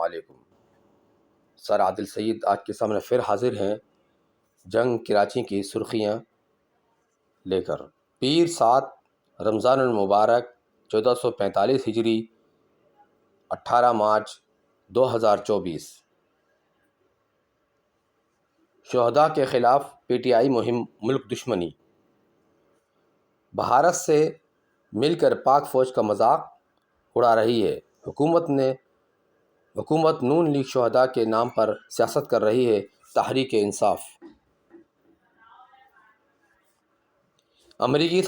علیکم۔ سر عادل سعید آج کے سامنے پھر حاضر ہیں جنگ کراچی کی سرخیاں لے کر۔ پیر 7 رمضان المبارک 1445 ہجری 18 مارچ 2024۔ شہداء کے خلاف پی ٹی آئی مہم ملک دشمنی۔ بھارت سے مل کر پاک فوج کا مذاق اڑا رہی ہے۔ حکومت نون لیگ شہداء کے نام پر سیاست کر رہی ہے۔ تحریک انصاف۔ امریکی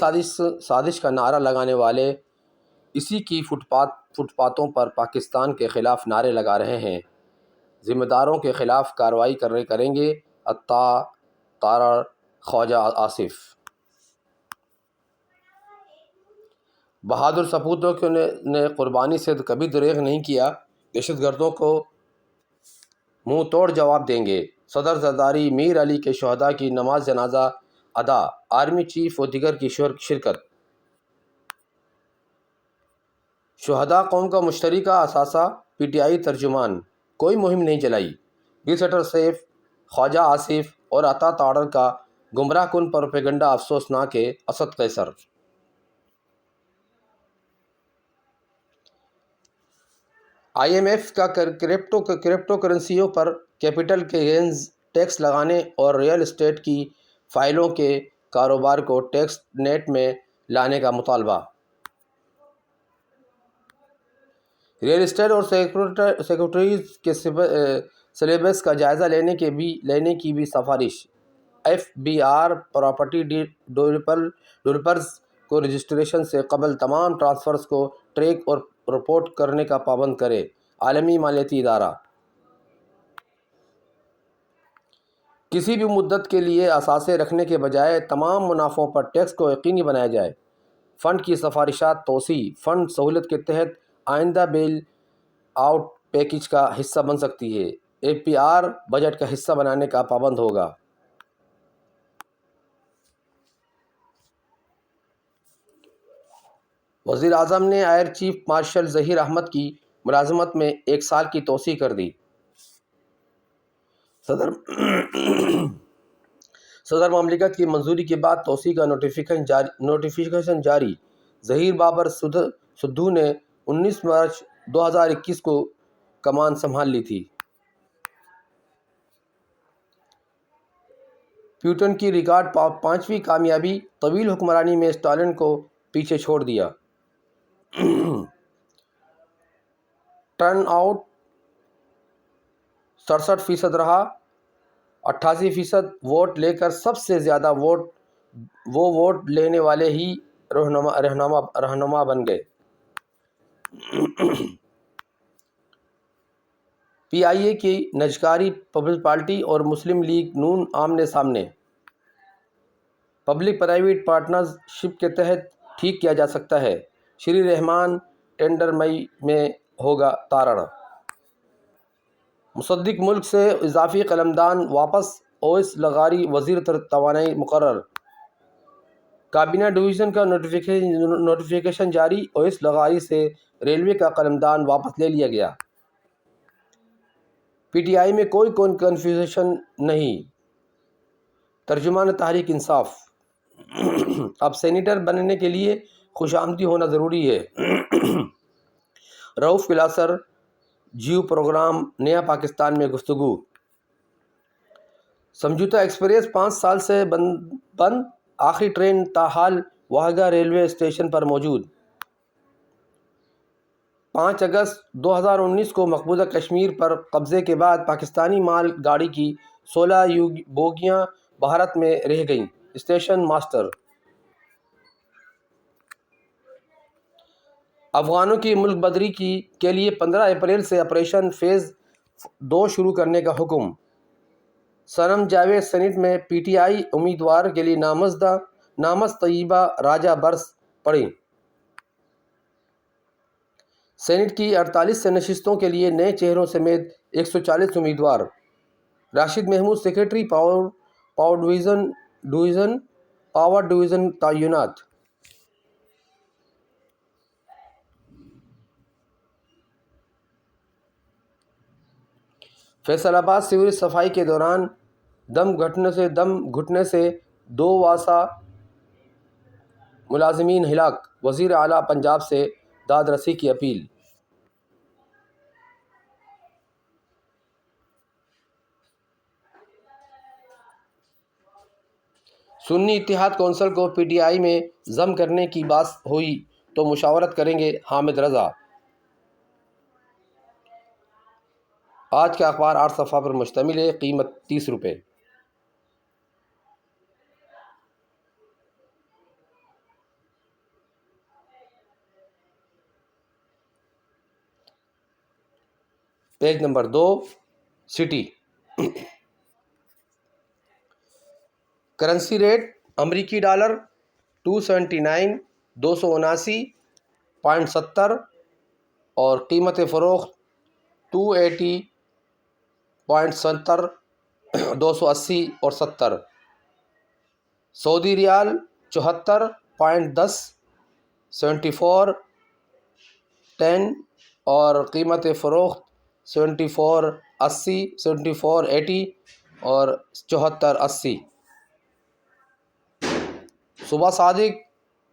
سازش کا نعرہ لگانے والے اسی کی فٹ پاتھوں پر پاکستان کے خلاف نعرے لگا رہے ہیں۔ ذمہ داروں کے خلاف کارروائی کریں گے عطا تارڑ خواجہ آصف۔ بہادر سپوتوں نے قربانی سے کبھی دریغ نہیں کیا، دہشت گردوں کو منہ توڑ جواب دیں گے۔ صدر زرداری میر علی کے شہداء کی نماز جنازہ ادا، آرمی چیف و دیگر کی شرکت۔ شہداء قوم کا مشترکہ اثاثہ، پی ٹی آئی ترجمان۔ کوئی مہم نہیں چلائی، گلسٹر سیف، خواجہ آصف اور عطا تارڑ کا گمراہ کن پروپیگنڈا افسوسناک ہے۔ اسد قیصر۔ آئی ایم ایف کا کرپٹو کرنسیوں پر کیپٹل گینز ٹیکس لگانے اور ریئل اسٹیٹ کی فائلوں کے کاروبار کو ٹیکس نیٹ میں لانے کا مطالبہ۔ ریئل اسٹیٹ اور سیکورٹیز کے سلیبس کا جائزہ لینے کی بھی سفارش۔ F B R property developers کو رجسٹریشن سے قبل تمام ٹرانسفرز کو ٹریک اور رپورٹ کرنے کا پابند کرے۔ عالمی مالیاتی ادارہ۔ کسی بھی مدت کے لیے اثاثے رکھنے کے بجائے تمام منافعوں پر ٹیکس کو یقینی بنایا جائے۔ فنڈ کی سفارشات توسیع۔ فنڈ سہولت کے تحت آئندہ بیل آؤٹ پیکیج کا حصہ بن سکتی ہے۔ اے پی آر بجٹ کا حصہ بنانے کا پابند ہوگا۔ وزیر اعظم نے air chief marshal Zaheer Ahmed کی ملازمت میں 1 سال کی توسیع کر دی۔ صدر مملکت کی منظوری کے بعد توسیع کا نوٹیفیکیشن جاری۔ ظہیر بابر سدھو نے 19 مارچ 2021 کو کمان سنبھال لی تھی۔ پیوٹن کی ریکارڈ 5ویں کامیابی، طویل حکمرانی میں اسٹالن کو پیچھے چھوڑ دیا۔ ٹرن آؤٹ 67% رہا، 88% ووٹ لے کر سب سے زیادہ ووٹ لینے والے ہی رہنما بن گئے۔ پی آئی اے کی نجکاری پیپلز پارٹی اور مسلم لیگ نون آمنے سامنے۔ پبلک پرائیویٹ پارٹنرز شپ کے تحت ٹھیک کیا جا سکتا ہے۔ شری رحمان ٹینڈر مئی میں ہوگا۔ تارڑ۔ مصدق ملک سے اضافی قلمدان واپس، اویس لغاری وزیر توانائی مقرر۔ کابینہ ڈویژن کا نوٹیفیکیشن جاری، اویس لغاری سے ریلوے کا قلمدان واپس لے لیا گیا۔ پی ٹی آئی میں کوئی کنفیوژن نہیں، ترجمان تحریک انصاف۔ اب سینیٹر بننے کے لیے خوش آمدی ہونا ضروری ہے۔ رؤف کلاسر جیو پروگرام نیا پاکستان میں گفتگو۔ سمجھوتہ ایکسپریس 5 سال سے بند، آخری ٹرین تاحال واہگہ ریلوے اسٹیشن پر موجود۔ 5 اگست 2019 کو مقبوضہ کشمیر پر قبضے کے بعد پاکستانی مال گاڑی کی 16 بوگیاں بھارت میں رہ گئیں۔ Station master. افغانوں کی ملک بدری کے لیے 15 اپریل سے آپریشن فیز 2 شروع کرنے کا حکم۔ صنم جاوید سینیٹ میں پی ٹی آئی امیدوار کے لیے نامزد طیبہ راجہ برس پڑیں۔ سینیٹ کی 48 نشستوں کے لیے نئے چہروں سمیت 140 امیدوار۔ Rashid Mahmood secretary power division تعینات۔ فیصل آباد سیوریج صفائی کے دوران دم گھٹنے سے 2 واسا ملازمین ہلاک، وزیر اعلیٰ پنجاب سے داد رسی کی اپیل۔ سنی اتحاد کونسل کو پی ٹی آئی میں ضم کرنے کی بات ہوئی تو مشاورت کریں گے حامد رضا۔ آج کا اخبار 8 صفحہ پر مشتمل ہے، قیمت 30 روپے۔ Page number 2، city. Currency rate امریکی ڈالر 279 279.70 اور قیمت فروخت 280.70 280 اور 70۔ سعودی ریال 74.10 74.10 اور قیمت فروخت 74.80 74.80 اور 74.80۔ صبح صادق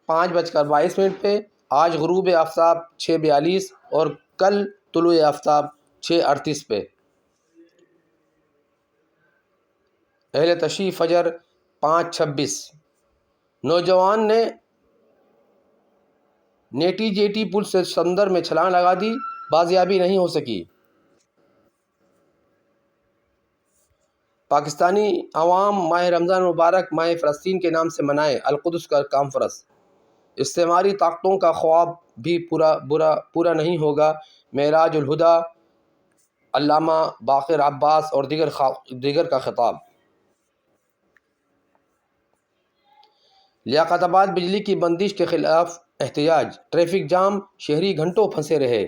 5:22 پہ، آج غروب آفتاب 6:42 اور کل طلوع آفتاب 6:38 پہ۔ اہل تشیع فجر 5:26۔ نوجوان نے نیٹی جیٹی پل سے سمندر میں چھلانگ لگا دی، بازیابی نہیں ہو سکی۔ پاکستانی عوام ماہ رمضان مبارک ماہ فلسطین کے نام سے منائیں، القدس کا کانفرنس۔ استعماری طاقتوں کا خواب بھی پورا نہیں ہوگا، معراج الہدیٰ، علامہ باقر عباس اور دیگر کا خطاب۔ لیاقت آباد بجلی کی بندش کے خلاف احتجاج، ٹریفک جام، شہری گھنٹوں پھنسے رہے۔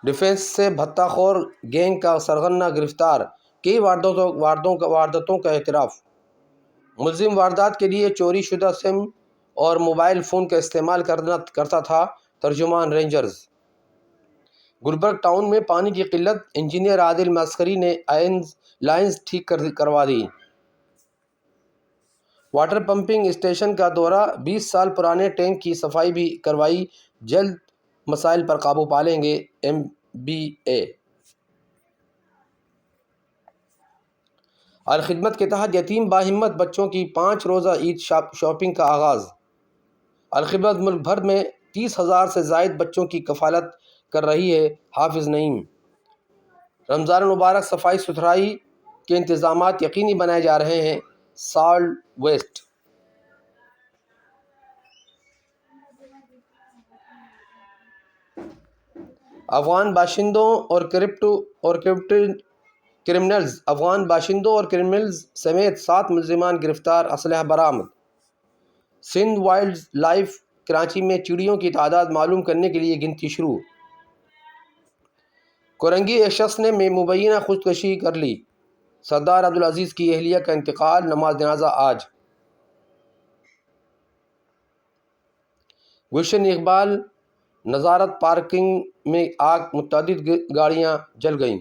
ڈیفنس سے بھتہ خور گینگ کا سرغنہ گرفتار، کئی وارداتوں کا اعتراف۔ ملزم واردات کے لیے چوری شدہ سم اور موبائل فون کا استعمال کرتا تھا، ترجمان رینجرز۔ گلبرگ ٹاؤن میں پانی کی قلت، انجینئر عادل معسکری نے لائنز ٹھیک کروا دی۔ واٹر پمپنگ اسٹیشن کا دورہ، 20 سال پرانے ٹینک کی صفائی بھی کروائی، جلد مسائل پر قابو پالیں گے ایم بی اے۔ الخدمت کے تحت یتیم باہمت بچوں کی 5 روزہ عید شاپنگ کا آغاز۔ الخدمت ملک بھر میں 30,000 سے زائد بچوں کی کفالت کر رہی ہے، حافظ نعیم۔ رمضان المبارک صفائی ستھرائی کے انتظامات یقینی بنائے جا رہے ہیں، سالڈ ویسٹ۔ افغان باشندوں اور کرمنلز سمیت 7 ملزمان گرفتار، اسلحہ برآمد۔ سندھ وائلڈ لائف کراچی میں چڑیوں کی تعداد معلوم کرنے کے لیے گنتی شروع۔ کورنگی ایک شخص نے مبینہ خودکشی کر لی، سردار عبدالعزیز کی اہلیہ کا انتقال، نماز جنازہ آج۔ گلشن اقبال نظارت پارکنگ میں آگ، متعدد گاڑیاں جل گئیں۔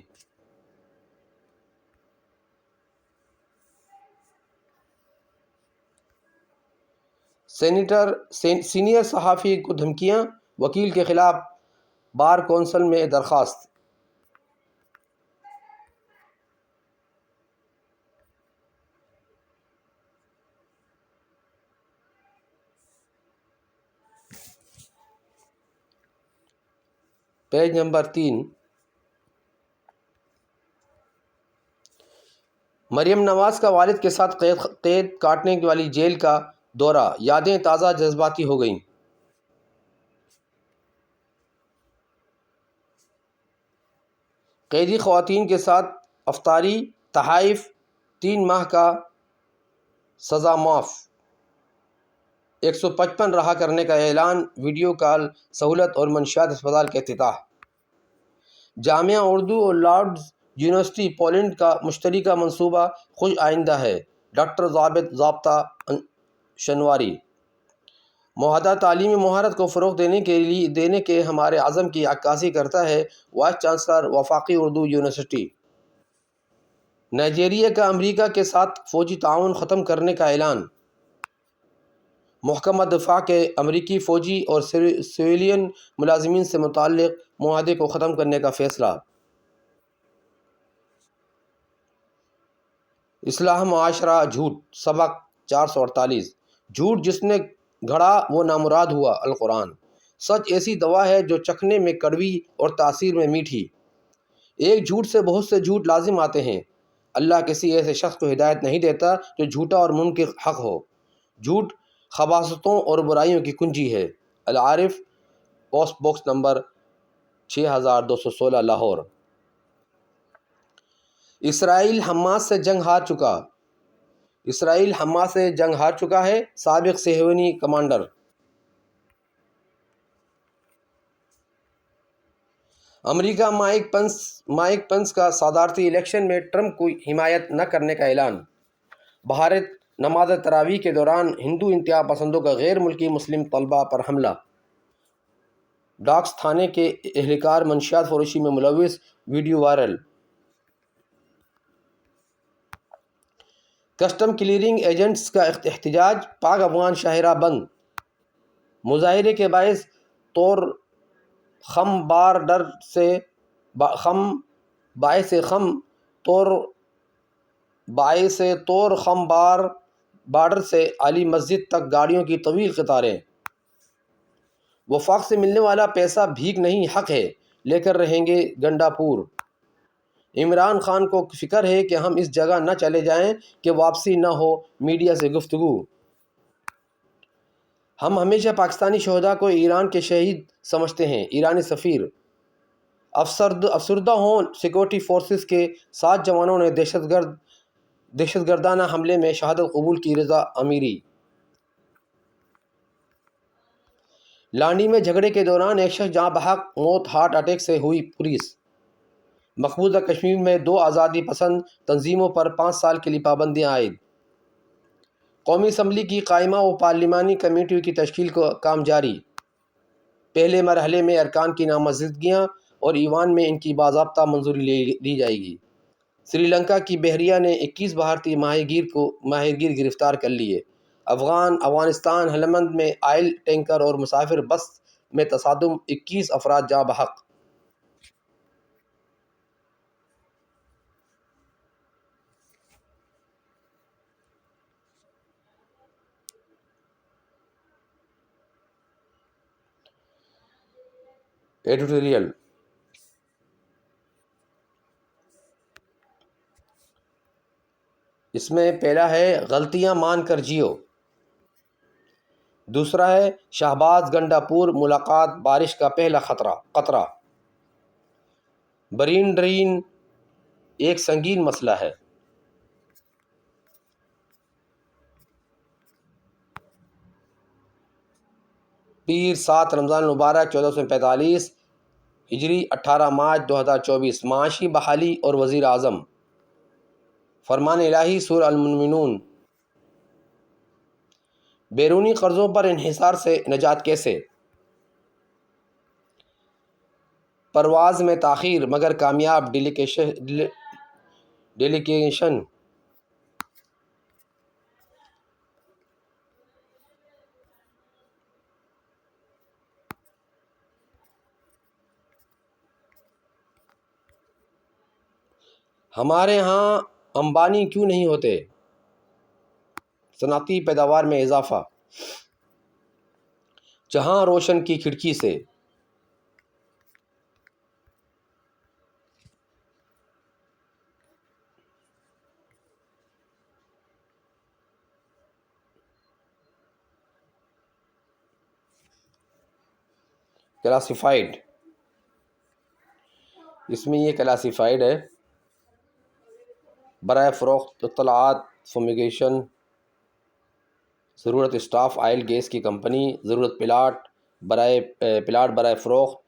سینئر صحافی کو دھمکیاں، وکیل کے خلاف بار کونسل میں درخواست۔ Page number 3۔ مریم نواز کا والد کے ساتھ قید کاٹنے والی جیل کا دورہ، یادیں تازہ جذباتی ہو گئیں۔ قیدی خواتین کے ساتھ افطاری، تحائف، 3 ماہ کا سزا معاف، 155 رہا کرنے کا اعلان، ویڈیو کال سہولت اور منشیات اسپتال کا افتتاح۔ جامعہ اردو اور لارڈز یونیورسٹی پولینڈ کا مشترکہ منصوبہ خوش آئندہ ہے، ڈاکٹر ضابطہ شنواری۔ معاہدہ تعلیمی مہارت کو فروغ دینے کے ہمارے عزم کی عکاسی کرتا ہے۔ وائس چانسلر وفاقی اردو یونیورسٹی نائجیریا کا امریکہ کے ساتھ فوجی تعاون ختم کرنے کا اعلان۔ محکمہ دفاع کے امریکی فوجی اور سویلین ملازمین سے متعلق معاہدے کو ختم کرنے کا فیصلہ۔ اصلاح معاشرہ جھوٹ سبق 448 جھوٹ جس نے گھڑا وہ نامراد ہوا۔ القرآن۔ سچ ایسی دوا ہے جو چکھنے میں کڑوی اور تاثیر میں میٹھی۔ ایک جھوٹ سے بہت سے جھوٹ لازم آتے ہیں۔ اللہ کسی ایسے شخص کو ہدایت نہیں دیتا جو جھوٹا اور منکر حق ہو۔ جھوٹ خباثتوں اور برائیوں کی کنجی ہے۔ Ul Arif, post box number 6216 Lahore. اسرائیل حماس سے جنگ ہار چکا۔ اسرائیل حماس سے جنگ ہار چکا ہے۔ سابق صہیونی کمانڈر۔ امریکہ مائک پنس کا صدارتی الیکشن میں ٹرمپ کو حمایت نہ کرنے کا اعلان۔ بھارت نماز تراویح کے دوران ہندو انتہا پسندوں کا غیر ملکی مسلم طلبہ پر حملہ۔ ڈاکس تھانے کے اہلکار منشیات فروشی میں ملوث، video viral. Custom clearing agents کا احتجاج، پاک افغان شاہراہ بند۔ مظاہرے کے باعث طور خم بارڈر سے علی مسجد تک گاڑیوں کی طویل قطاریں۔ وفاق سے ملنے والا پیسہ بھیک نہیں حق ہے، لے کر رہیں گے گنڈا پور۔ عمران خان کو فکر ہے کہ ہم اس جگہ نہ چلے جائیں کہ واپسی نہ ہو، میڈیا سے گفتگو۔ ہم ہمیشہ پاکستانی شہداء کو ایران کے شہید سمجھتے ہیں، ایرانی سفیر۔ افسردہ ہوں سیکورٹی فورسز کے 7 جوانوں نے دہشت گردانہ حملے میں شہادت قبول کی۔ رضا امیری۔ لانڈی میں جھگڑے کے دوران ایک شخص جاں بحق موت، ہارٹ اٹیک سے ہوئی پولیس۔ مقبوضہ کشمیر میں 2 آزادی پسند تنظیموں پر 5 سال کے لیے پابندیاں عائد۔ قومی اسمبلی کی قائمہ و پارلیمانی کمیٹیوں کی تشکیل کا کام جاری۔ پہلے مرحلے میں ارکان کی نامزدگیاں اور ایوان میں ان کی باضابطہ منظوری لی جائے گی۔ سری لنکا کی بحریہ نے 21 بھارتی ماہی گیر گرفتار کر لیے۔ افغانستان ہلمند میں آئل ٹینکر اور مسافر بس میں تصادم، 21 افراد جاں بحق۔ ایڈیٹوریل۔ اس میں پہلا ہے غلطیاں مان کر جیو۔ دوسرا ہے شہباز گنڈا پور ملاقات، بارش کا پہلا قطرہ۔ برین ڈرین ایک سنگین مسئلہ ہے۔ پیر 7 رمضان المبارک 1445 ہجری 18 مارچ 2024۔ معاشی بحالی اور وزیر اعظم۔ فرمان الہی سورہ المومنون۔ بیرونی قرضوں پر انحصار سے نجات کیسے؟ پرواز میں تاخیر مگر کامیاب، ڈیلیگیشن۔ ہمارے ہاں امبانی کیوں نہیں ہوتے؟ صنعتی پیداوار میں اضافہ۔ جہاں روشن کی کھڑکی سے۔ کلاسیفائڈ۔ اس میں یہ کلاسیفائڈ ہے: برائے فروخت اطلاعات، فومیگیشن، ضرورت اسٹاف آئل گیس کی کمپنی، ضرورت پلاٹ برائے فروخت۔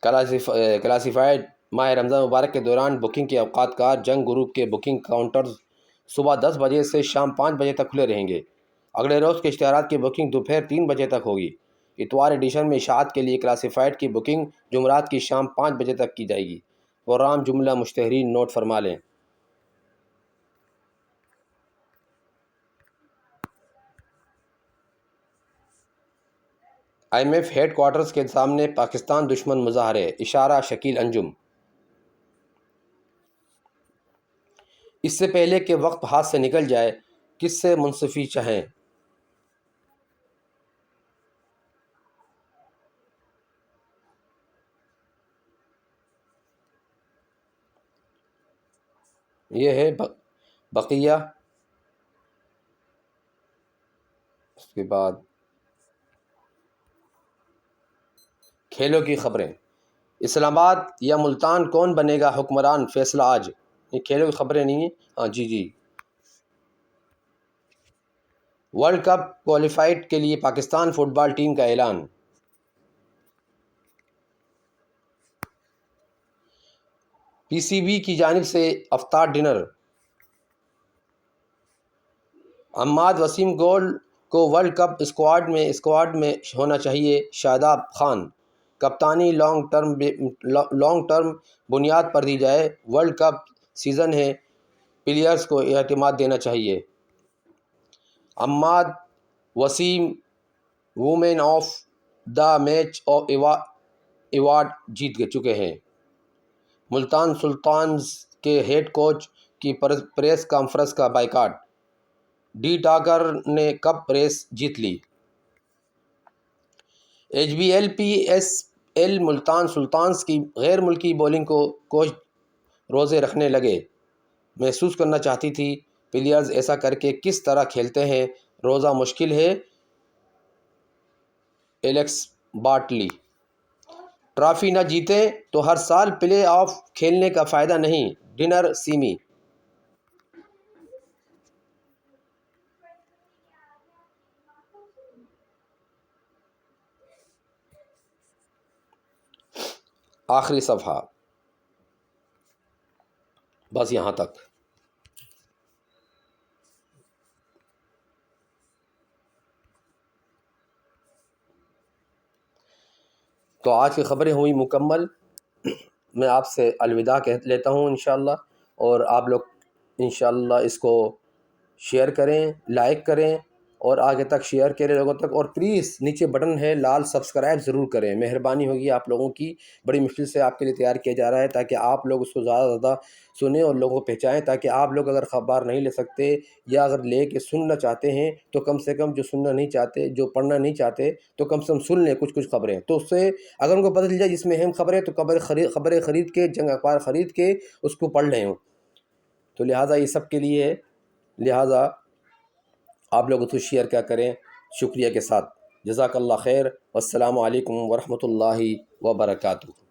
کلاسیفائڈ ماہ رمضان مبارک کے دوران بکنگ کے اوقات کار جنگ گروپ کے بکنگ کاؤنٹرز صبح 10 بجے سے شام 5 بجے تک کھلے رہیں گے۔ اگلے روز کے اشتہارات کی بکنگ دوپہر 3 بجے تک ہوگی۔ اتوار ایڈیشن میں اشاعت کے لیے کلاسیفائڈ کی بکنگ جمعرات کی شام 5 بجے تک کی جائے گی۔ پروگرام جملہ مشتہرین نوٹ فرما لیں۔ IMF ہیڈ کوارٹرز کے سامنے پاکستان دشمن مظاہرے، اشارہ شکیل انجم۔ اس سے پہلے کہ وقت ہاتھ سے نکل جائے، کس سے منصفی چاہیں؟ یہ ہے بقیہ۔ اس کے بعد کھیلوں کی خبریں۔ اسلام آباد یا ملتان کون بنے گا حکمران، فیصلہ آج۔ یہ کھیلوں کی خبریں نہیں ہیں۔ ہاں جی۔ ورلڈ کپ کوالیفائڈ کے لیے پاکستان فٹ بال ٹیم کا اعلان۔ PCB کی جانب سے افطار ڈنر۔ عماد وسیم گول کو ورلڈ کپ اسکواڈ میں ہونا چاہیے، شاداب خان۔ کپتانی لانگ ٹرم بنیاد پر دی جائے، ورلڈ کپ سیزن ہے، پلیئرز کو اعتماد دینا چاہیے۔ Imad Wasim woman of the match award جیت چکے ہیں۔ ملتان سلطانز کے ہیڈ کوچ کی پریس کانفرنس کا بائیکاٹ، ڈی ٹاکر نے کپ ریس جیت لی۔ HBL ملتان سلطانز کی غیر ملکی بولنگ کو کوچ روزے رکھنے لگے، محسوس کرنا چاہتی تھی پلیئرز ایسا کر کے کس طرح کھیلتے ہیں، روزہ مشکل ہے، ایلیکس باٹلی۔ ٹرافی نہ جیتیں تو ہر سال پلے آف کھیلنے کا فائدہ نہیں، ڈنر سیمی۔ آخری صفحہ، بس یہاں تک۔ تو آج کی خبریں ہوئی مکمل۔ میں آپ سے الوداع کہہ لیتا ہوں انشاءاللہ، اور آپ لوگ انشاءاللہ اس کو شیئر کریں، لائک کریں، اور آگے تک شیئر کریں لوگوں تک، اور پلیز نیچے بٹن ہے لال، سبسکرائب ضرور کریں، مہربانی ہوگی آپ لوگوں کی، بڑی مشکل سے آپ کے لیے تیار کیا جا رہا ہے تاکہ آپ لوگ اس کو زیادہ سے زیادہ سنیں اور لوگوں کو پہنچائیں، تاکہ آپ لوگ اگر خبر نہیں لے سکتے یا اگر لے کے سننا چاہتے ہیں تو کم سے کم جو سننا نہیں چاہتے، جو پڑھنا نہیں چاہتے، تو کم سے کم سن لیں کچھ خبریں، تو اس سے اگر ان کو پتہ چل جائے جس میں اہم خبریں، تو خبریں خرید کے، جنگ اخبار خرید کے اس کو پڑھ لیں۔ تو لہٰذا یہ سب کے لیے ہے، لہٰذا آپ لوگ اس کو شیئر کیا کریں، شکریہ کے ساتھ۔ جزاک اللہ خیر، والسلام علیکم ورحمۃ اللہ وبرکاتہ۔